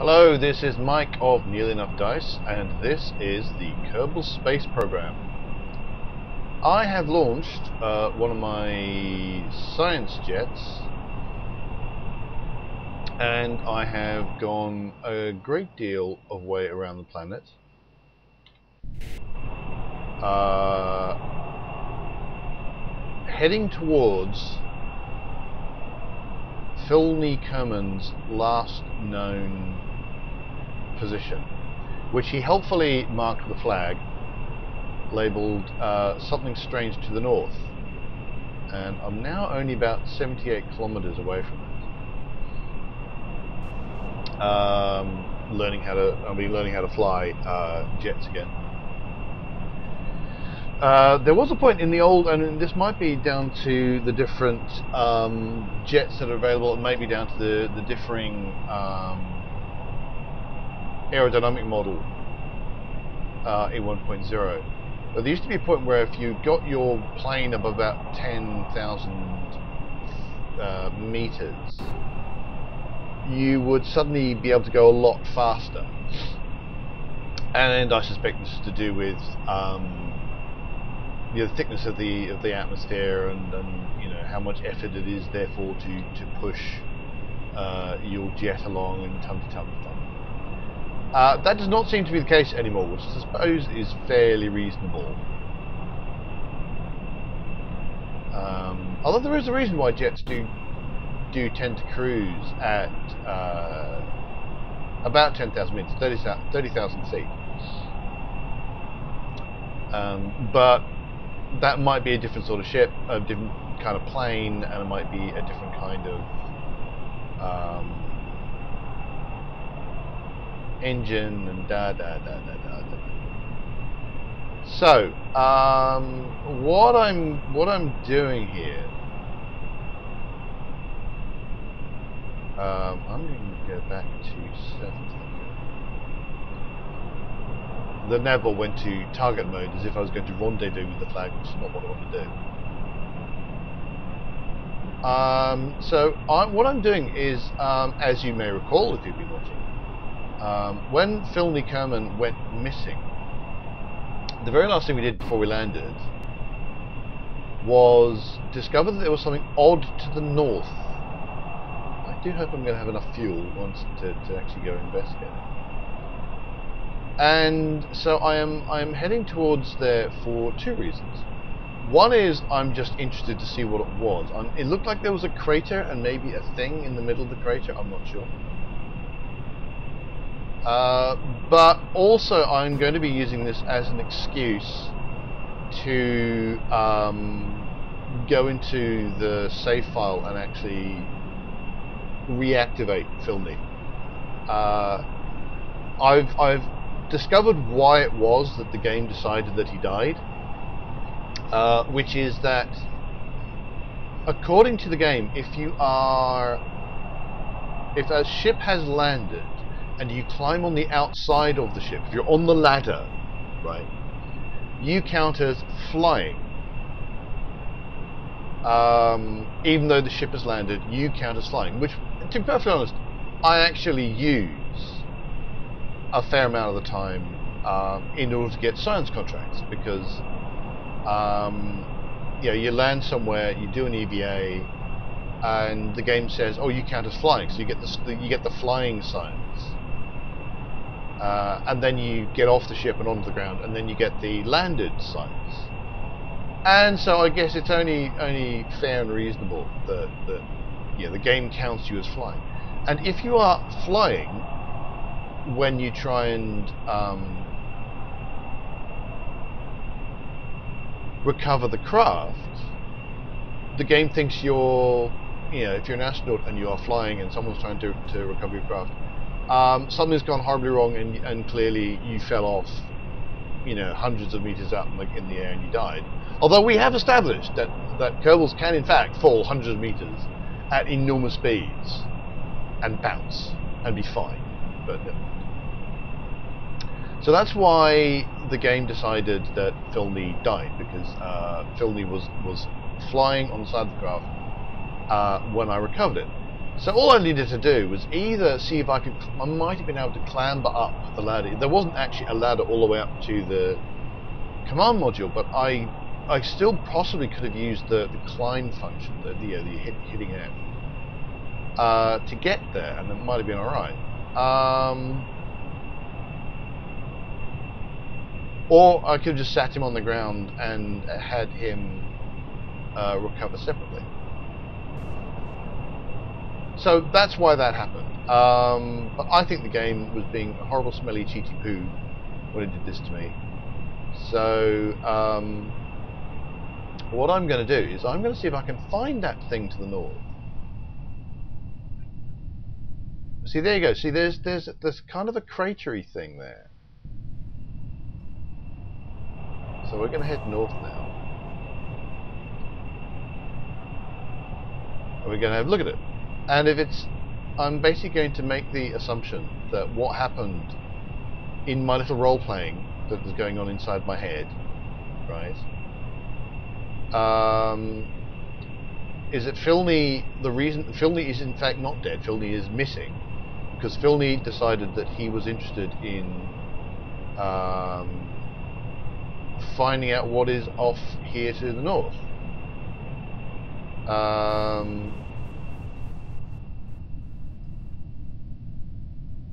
Hello, this is Mike of Nearly Enough Dice, and this is the Kerbal space program. I have launched one of my science jets, and I have gone a great deal of way around the planet. Heading towards Philny Kerman's last known position, which he helpfully marked with a flag labelled something strange to the north, and I'm now only about 78 kilometers away from it. I'll be learning how to fly jets again. There was a point in the old, and this might be down to the different jets that are available, it might be down to the differing aerodynamic model in 1.0. But there used to be a point where if you got your plane above about 10,000 meters, you would suddenly be able to go a lot faster. And I suspect this is to do with the thickness of the atmosphere and how much effort it is therefore to push your jet along and ton. That does not seem to be the case anymore, which I suppose is fairly reasonable. Although there is a reason why jets do tend to cruise at about 10,000 meters, 30,000 feet. But that might be a different sort of ship, a different kind of plane, and it might be a different kind of engine and da. So, what I'm doing here, I'm going to go back to 70. The Neville went to target mode as if I was going to rendezvous with the flag, which is not what I want to do. So what I'm doing is, as you may recall if you've been watching, when Philny Kerman went missing, the very last thing we did before we landed was discover that there was something odd to the north. I do hope I'm going to have enough fuel once to actually go investigate it. And so I am heading towards there for two reasons. One is I'm just interested to see what it was. It looked like there was a crater and maybe a thing in the middle of the crater. I'm not sure. But also I'm going to be using this as an excuse to go into the save file and actually reactivate Philny. I've discovered why it was that the game decided that he died, which is that according to the game, if a ship has landed and you climb on the outside of the ship, if you're on the ladder, right, you count as flying. Even though the ship has landed, you count as flying, which, to be perfectly honest, I actually use a fair amount of the time in order to get science contracts, because you land somewhere, you do an EVA, and the game says, "Oh, you count as flying," so you get the flying science, and then you get off the ship and onto the ground, and then you get the landed science. And so I guess it's only fair and reasonable that the game counts you as flying. And if you are flying when you try and recover the craft, the game thinks you're, if you're an astronaut and you are flying and someone's trying to recover your craft, something's gone horribly wrong and clearly you fell off, hundreds of meters up in the air and you died. Although we have established that Kerbals can in fact fall hundreds of meters at enormous speeds and bounce and be fine. But so that's why the game decided that Philny died, because Philny was flying on the side of the craft when I recovered it. So all I needed to do was either see if I could. I might have been able to clamber up the ladder. There wasn't actually a ladder all the way up to the command module, but I still possibly could have used the climb function, the hitting F, to get there, and it might have been all right. Or I could have just sat him on the ground and had him recover separately. So that's why that happened. But I think the game was being a horrible, smelly, cheaty poo when it did this to me. So what I'm going to do is I'm going to see if I can find that thing to the north. See, there you go. See, there's kind of a cratery thing there. So we're going to head north now. And we're going to have a look at it. And if it's, I'm basically going to make the assumption that what happened in my little role playing that was going on inside my head, right? Is that Philny? The reason Philny is in fact not dead. Philny is missing because Philny decided that he was interested in finding out what is off here to the north.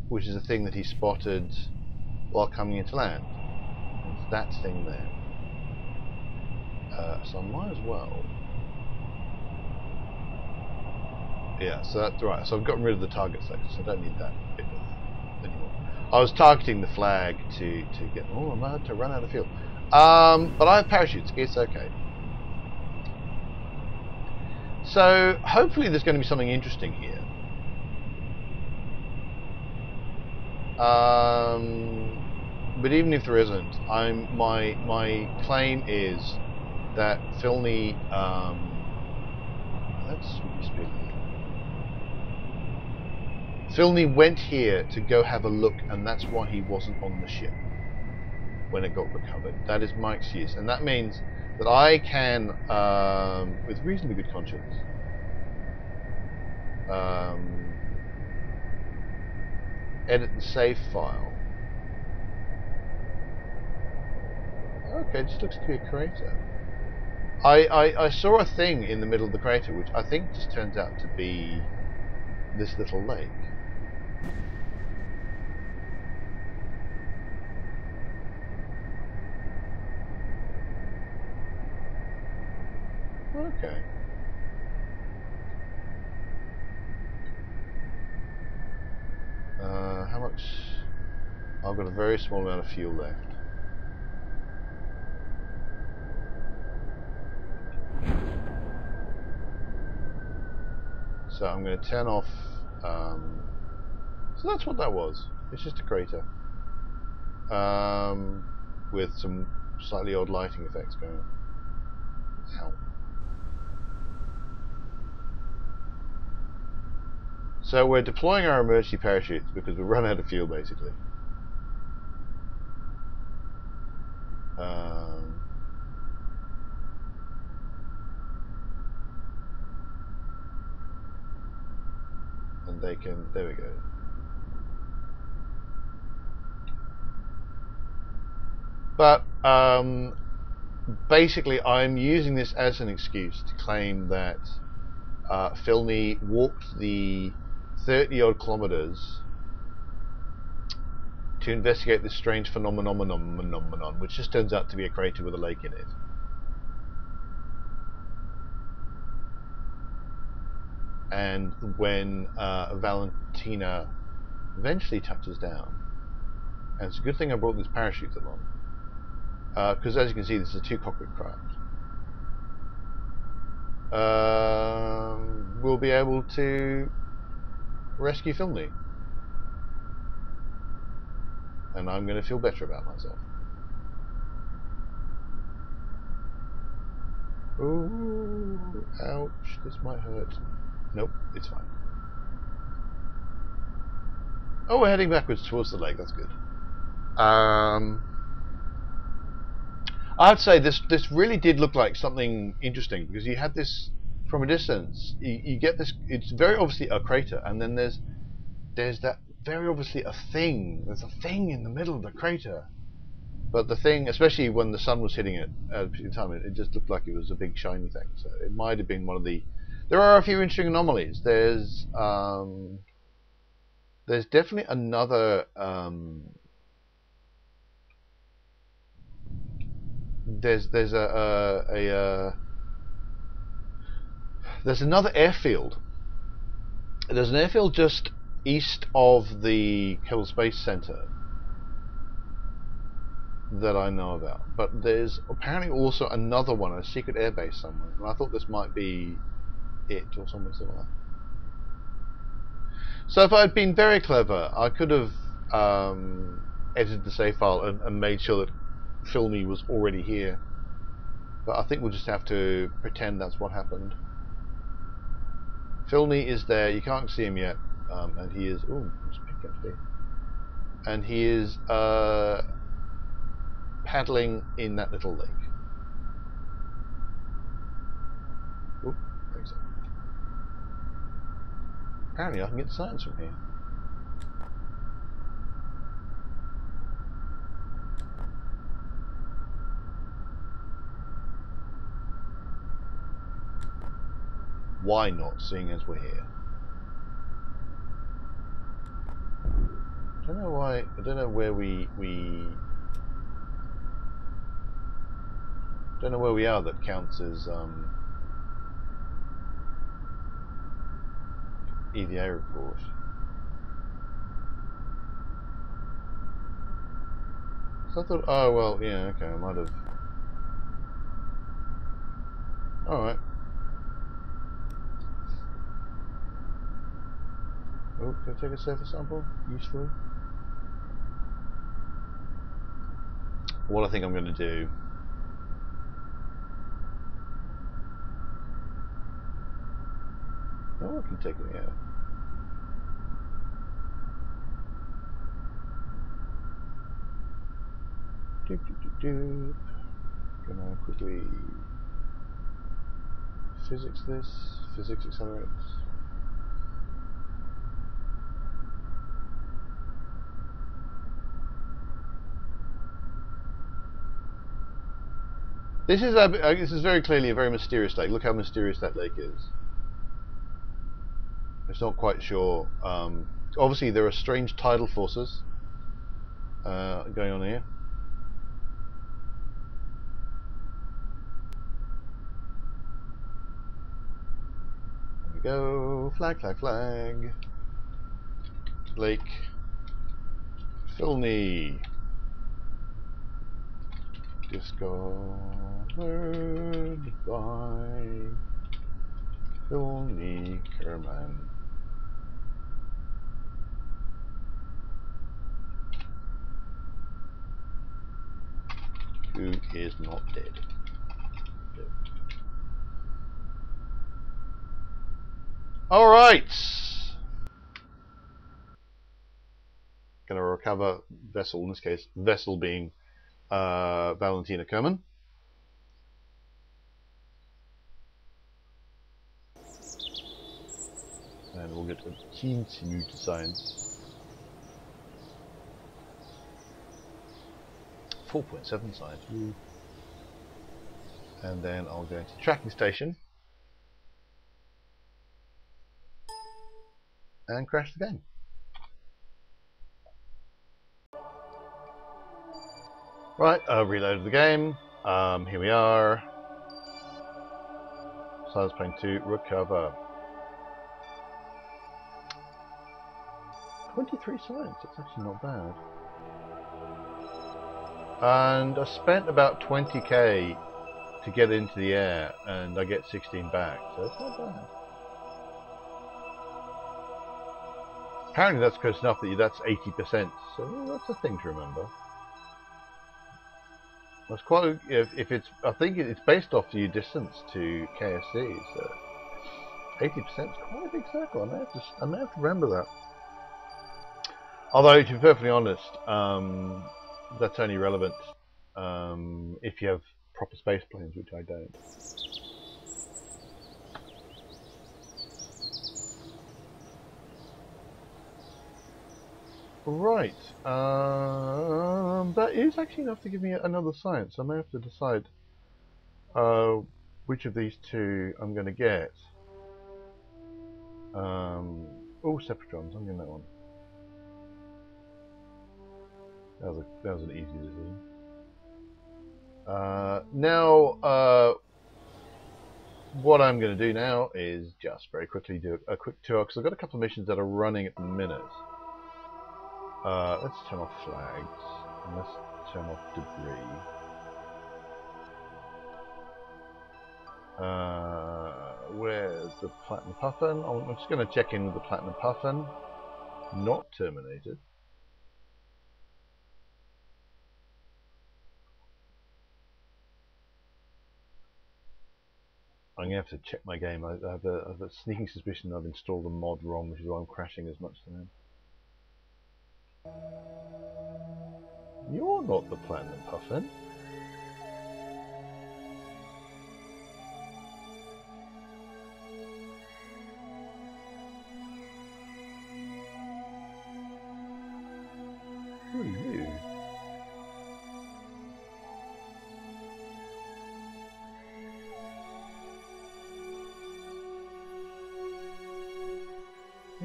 Which is a thing that he spotted while coming into land. It's that thing there. So I might as well. Yeah, so that's right. So I've gotten rid of the target section, so I don't need that bit anymore. I was targeting the flag to get. Oh, I'm about to run out of fuel. But I have parachutes. It's okay. So hopefully there's going to be something interesting here. But even if there isn't, my claim is that Philny. That's really spooky. Philny went here to go have a look, and that's why he wasn't on the ship when it got recovered. That is my excuse, and that means that I can, with reasonably good conscience, edit the save file. Okay, it just looks to be a crater. I saw a thing in the middle of the crater, which I think just turns out to be this little lake. Okay. How much? I've got a very small amount of fuel left. So I'm going to turn off. So that's what that was. It's just a crater with some slightly odd lighting effects going on. Ow. So we're deploying our emergency parachutes because we've run out of fuel, basically. And they can. There we go. But basically, I'm using this as an excuse to claim that Philny walked the 30-odd kilometers to investigate this strange phenomenon, which just turns out to be a crater with a lake in it. And when Valentina eventually touches down, and it's a good thing I brought this parachute along, because as you can see, this is a two-cockpit craft. We'll be able to rescue Philny, and I'm going to feel better about myself. Ooh, ouch! This might hurt. Nope, it's fine. Oh, we're heading backwards towards the lake. That's good. I'd say this really did look like something interesting because you had this from a distance, you get this. It's very obviously a crater, and then there's that very obviously a thing. There's a thing in the middle of the crater. But the thing, especially when the sun was hitting it at a particular time, it just looked like it was a big shiny thing. So it might have been one of the. There are a few interesting anomalies. There's definitely another. There's another airfield. There's an airfield just east of the Kerbal Space Center that I know about, but there's apparently also another one, a secret airbase somewhere, and I thought this might be it or something similar. So if I'd been very clever, I could have edited the save file and made sure that Philny was already here, but I think we'll just have to pretend that's what happened. Philny is there, you can't see him yet, and he is, ooh, just picking up speed, and he is paddling in that little lake. Oop, thanks. Apparently I can get science from here. Why not, seeing as we're here? I don't know why, I don't know where we don't know where we are that counts as EVA report. So I thought, oh well, yeah, okay, I might have. Alright. Oh, can I take a surface sample? Useful. What I think I'm going to do. Oh, I can take it out. Gonna quickly physics this. Physics accelerates. This is very clearly a very mysterious lake. Look how mysterious that lake is. It's not quite sure. Obviously, there are strange tidal forces going on here. There we go. Flag, flag, flag. Lake Philny. Discovered by Philny Kerman. Who is not dead. Alright! Gonna recover vessel, in this case, vessel being Valentina Kerman. And we'll get to continue to science. 4.7 science. And then I'll go into tracking station and crash the game. Right, I've reloaded the game. Here we are. Science plane to recover. 23 science, that's actually not bad. And I spent about 20k to get into the air, and I get 16 back, so it's not bad. Apparently that's close enough that that's 80%, so that's a thing to remember. It's quite, if it's, I think it's based off your distance to KSC, so 80% is quite a big circle. I may have to remember that. Although, to be perfectly honest, that's only relevant if you have proper space planes, which I don't. Right. That is actually enough to give me another science. I may have to decide which of these two I'm going to get. Oh, Separatrons. I'm getting that one. That was an easy decision. Now, what I'm going to do now is just very quickly do a quick tour, because I've got a couple of missions that are running at the minute. Let's turn off flags, and let's turn off debris. Where's the Platinum Puffin? I'm just going to check in with the Platinum Puffin. Not terminated. I'm going to have to check my game. I have a sneaking suspicion I've installed a mod wrong, which is why I'm crashing as much today. You're not the Platinum Puffin. Who are you?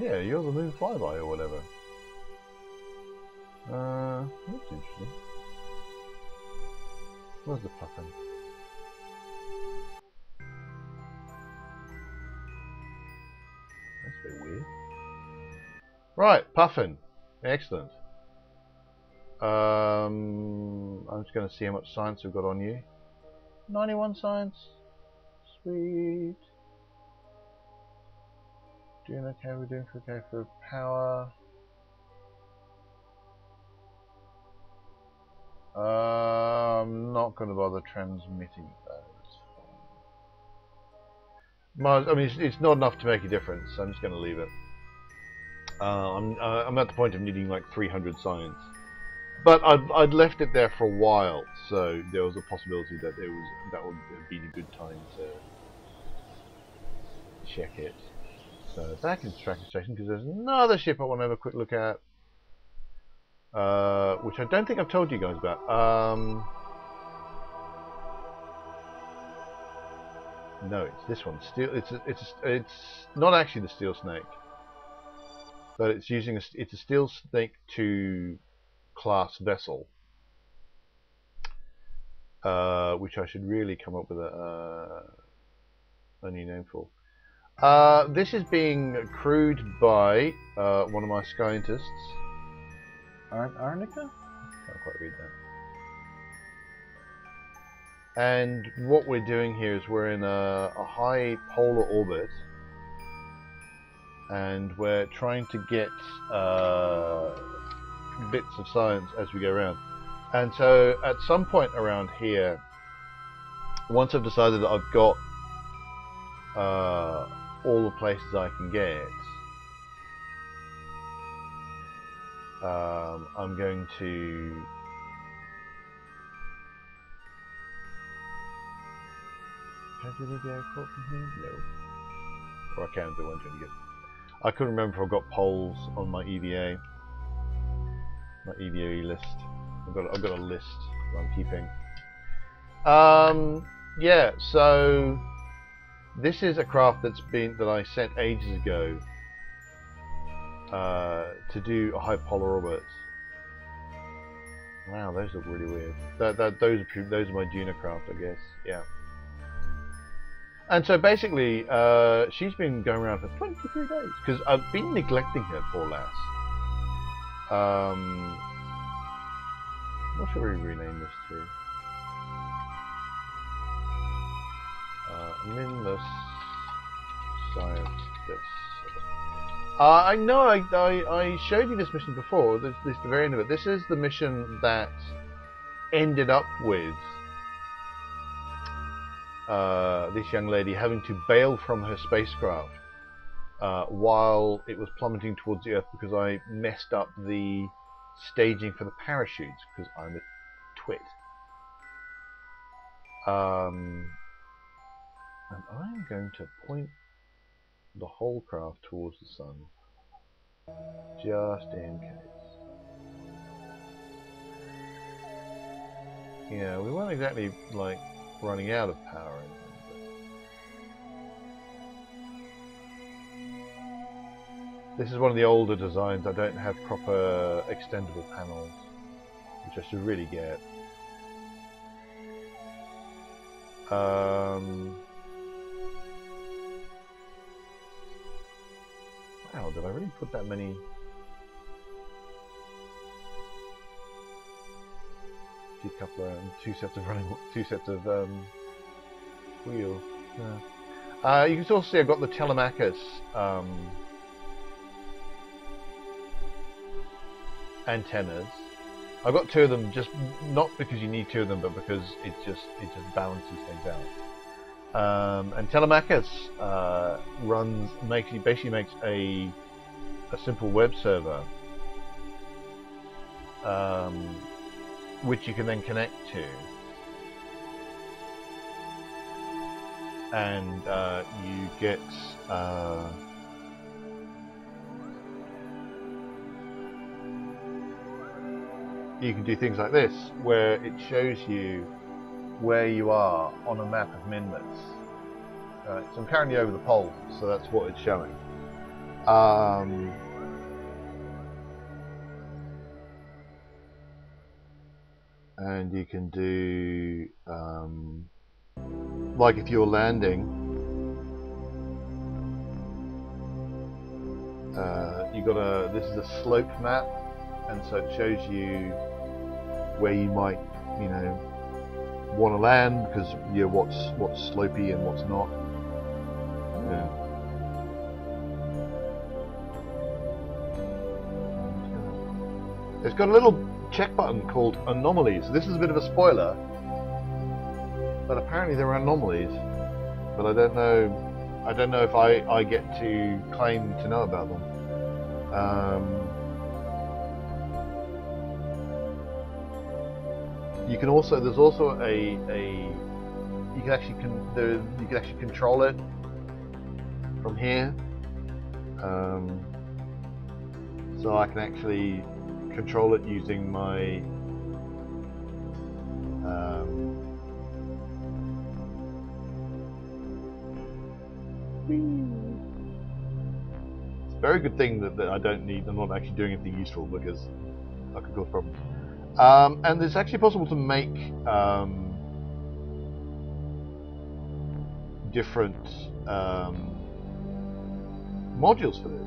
Yeah, you're the Moon Flyby or whatever. That's interesting. Where's the Puffin? That's a bit weird. Right, Puffin. Excellent. I'm just going to see how much science we've got on you. 91 science. Sweet. Doing okay, we're doing okay for power. I'm not going to bother transmitting those. I mean, it's not enough to make a difference, so I'm just going to leave it. I'm at the point of needing like 300 science. But I'd left it there for a while, so there was a possibility that that would have been a good time to check it. So back into tracking station, because there's another ship I want to have a quick look at, which I don't think I've told you guys about. No, it's this one. It's not actually the Steel Snake, but it's a Steel Snake 2 class vessel, which I should really come up with a new name for. This is being crewed by one of my scientists. Arnica? Can't quite read that. And what we're doing here is we're in a high polar orbit, and we're trying to get bits of science as we go around. And so at some point around here, once I've decided that I've got all the places I can get, I'm going to can I do the airport from here? No. Or I can do one trying to get. I couldn't remember if I've got polls on my EVA. My EVA list. I've got a list that I'm keeping. Yeah, so this is a craft that I sent ages ago to do a high polar orbit. Wow, those look really weird. Those are my Juno craft, I guess. Yeah. And so basically, she's been going around for 23 days because I've been neglecting her, poor lass. What should we rename this to? Minless Scientist. I know I showed you this mission before. This the very end of it. This is the mission that ended up with this young lady having to bail from her spacecraft while it was plummeting towards the Earth because I messed up the staging for the parachutes because I'm a twit. And I'm going to point the whole craft towards the sun, just in case. Yeah, we weren't exactly like running out of power or anything. This is one of the older designs. I don't have proper extendable panels, which I should really get. Wow, did I really put that many? Decoupler and two sets of wheels. Yeah. You can also see I've got the Telemachus antennas. I've got two of them, just not because you need two of them, but because it just balances things out. And Telemachus basically makes a simple web server, which you can then connect to, and you get you can do things like this, where it shows you where you are on a map of Minmus. Right, so I'm currently over the poles, so that's what it's showing. And you can do, like if you're landing, this is a slope map, and so it shows you where you might, want to land, because what's slopey and what's not. Yeah. It's got a little check button called anomalies. This is a bit of a spoiler, but apparently there are anomalies, but I don't know if I get to claim to know about them. You can also, there's also you can actually control it from here. So I can actually control it using my it's a very good thing that I don't need. I'm not actually doing anything useful, because I could cause problems. And it's actually possible to make different modules for this.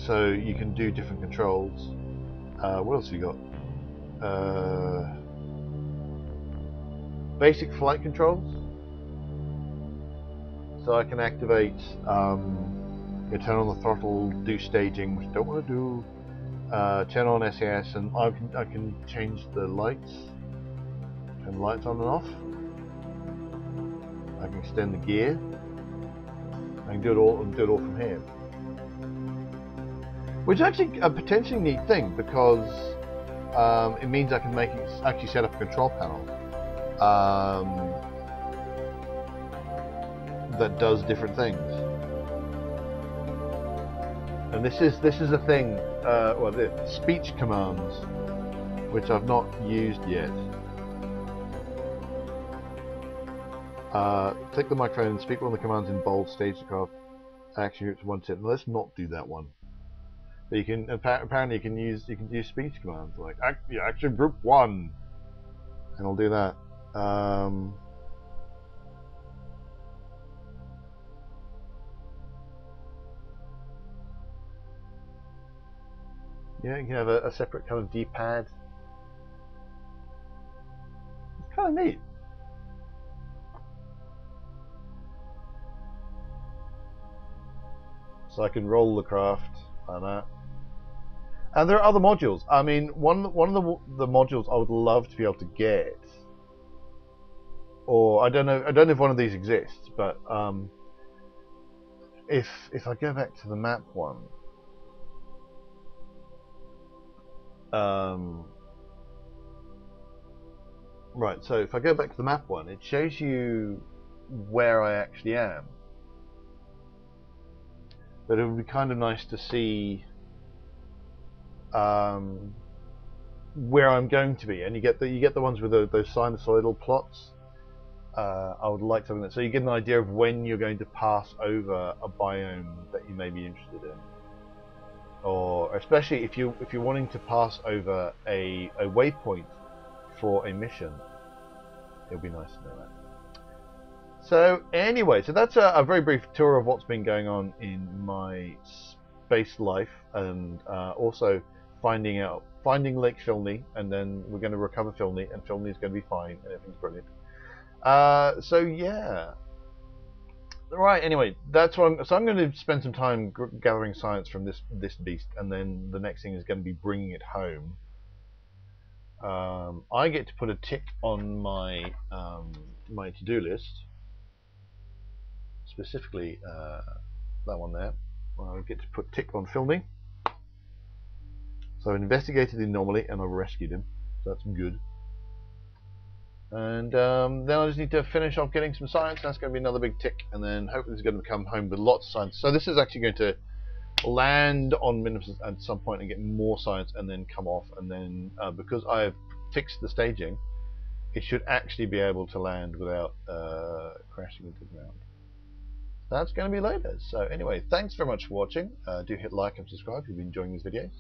So you can do different controls. What else have you got? Basic flight controls. So I can activate, turn on the throttle, do staging, which I don't want to do. Turn on SAS, and I can change the lights, turn the lights on and off. I can extend the gear. I can do it all from here. Which is actually a potentially neat thing, because it means I can actually set up a control panel that does different things. And this is a thing. Well, the speech commands, which I've not used yet. Click the microphone and speak one of the commands in bold. Stage the craft. Action groups 1 set. Let's not do that one. But you can apparently you can use speech commands like action group 1, and I'll do that. Yeah, you can have a separate kind of D-pad. It's kind of neat. So I can roll the craft like that. And there are other modules. I mean, one of the modules I would love to be able to get, or I don't know if one of these exists, but if I go back to the map one, right. So if I go back to the map one, it shows you where I actually am. But it would be kind of nice to see where I'm going to be, and you get the ones with those sinusoidal plots. I would like something so you get an idea of when you're going to pass over a biome that you may be interested in, or especially if you're wanting to pass over a waypoint for a mission. It'll be nice to know that. So anyway, so that's a very brief tour of what's been going on in my space life, and also finding Lake Philny, and then we're going to recover Philny, and Philny is going to be fine, and everything's brilliant. So yeah. Right. Anyway, that's what I'm going to spend some time gathering science from this beast, and then the next thing is going to be bringing it home. I get to put a tick on my my to-do list. Specifically, that one there. I get to put tick on Philny. So I've investigated the anomaly and I've rescued him. So that's good. And then I just need to finish off getting some science. That's going to be another big tick, and then hopefully it's going to come home with lots of science. So this is actually going to land on Minus at some point and get more science, and then come off. And then because I've fixed the staging, it should actually be able to land without crashing into the ground. That's going to be later. So anyway, thanks very much for watching. Do hit like and subscribe if you've been enjoying these videos.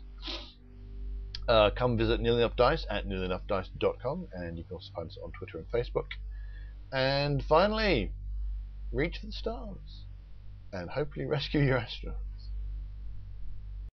Come visit Nearly Enough Dice at nearlyenoughdice.com, and you can also find us on Twitter and Facebook. And finally, reach for the stars and hopefully rescue your astronaut.